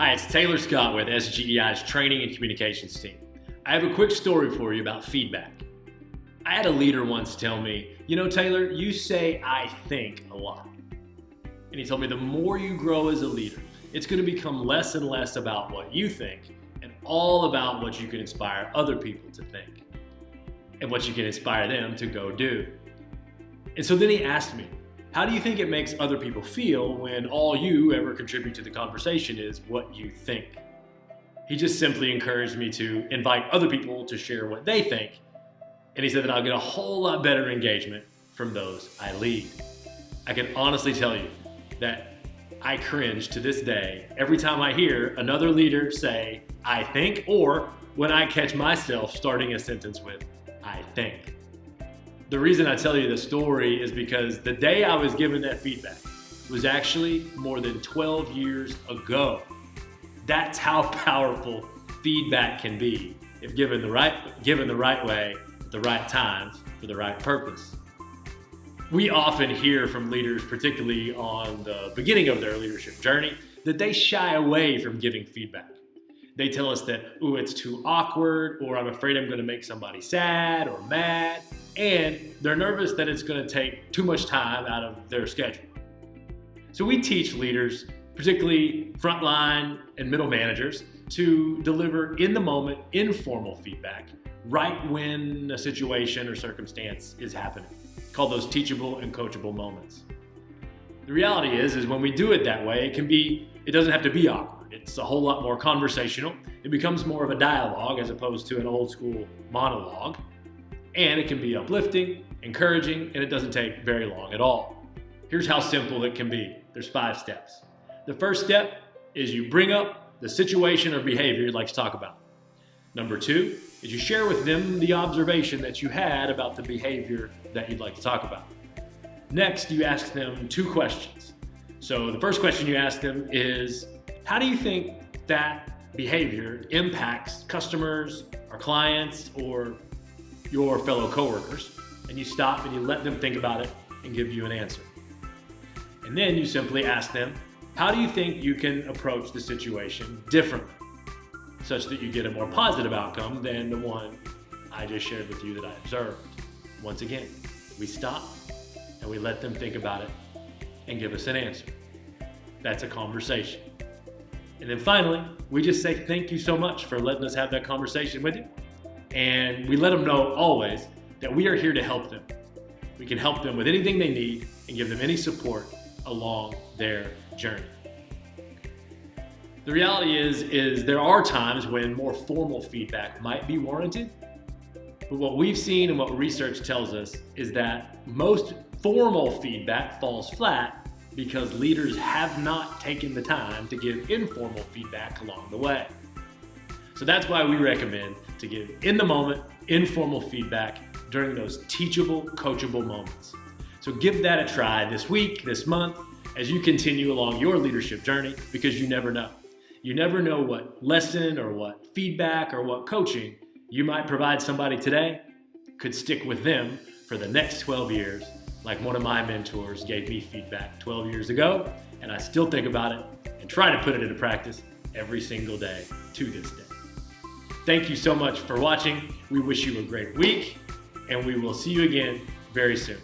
Hi, it's Taylor Scott with SGEI's Training and Communications team. I have a quick story for you about feedback. I had a leader once tell me, Taylor, you say I think a lot. And he told me the more you grow as a leader, it's going to become less and less about what you think and all about what you can inspire other people to think and what you can inspire them to go do. And so then he asked me, how do you think it makes other people feel when all you ever contribute to the conversation is what you think? He just simply encouraged me to invite other people to share what they think. And he said that I'll get a whole lot better engagement from those I lead. I can honestly tell you that I cringe to this day every time I hear another leader say, I think, or when I catch myself starting a sentence with, I think. The reason I tell you the story is because the day I was given that feedback was actually more than 12 years ago. That's how powerful feedback can be if given the right way, at the right times, for the right purpose. We often hear from leaders, particularly on the beginning of their leadership journey, that they shy away from giving feedback. They tell us that, it's too awkward, or I'm afraid I'm going to make somebody sad or mad, and they're nervous that it's going to take too much time out of their schedule. So we teach leaders, particularly frontline and middle managers, to deliver in-the-moment, informal feedback right when a situation or circumstance is happening. Call those teachable and coachable moments. The reality is when we do it that way, it doesn't have to be awkward. It's a whole lot more conversational. It becomes more of a dialogue as opposed to an old school monologue. And it can be uplifting, encouraging, and it doesn't take very long at all. Here's how simple it can be. There's 5 steps. The first step is you bring up the situation or behavior you'd like to talk about. Number 2 is you share with them the observation that you had about the behavior that you'd like to talk about. Next, you ask them 2 questions. So the first question you ask them is, how do you think that behavior impacts customers or clients or your fellow coworkers? And you stop and you let them think about it and give you an answer. And then you simply ask them, how do you think you can approach the situation differently, such that you get a more positive outcome than the one I just shared with you that I observed? Once again, we stop and we let them think about it and give us an answer. That's a conversation. And then finally, we just say thank you so much for letting us have that conversation with you. And we let them know always that we are here to help them. We can help them with anything they need and give them any support along their journey. The reality is there are times when more formal feedback might be warranted. But what we've seen and what research tells us is that most formal feedback falls flat because leaders have not taken the time to give informal feedback along the way. So that's why we recommend to give in-the-moment, informal feedback during those teachable, coachable moments. So give that a try this week, this month, as you continue along your leadership journey, because you never know. You never know what lesson or what feedback or what coaching you might provide somebody today could stick with them for the next 12 years, like one of my mentors gave me feedback 12 years ago, and I still think about it and try to put it into practice every single day to this day. Thank you so much for watching. We wish you a great week, and we will see you again very soon.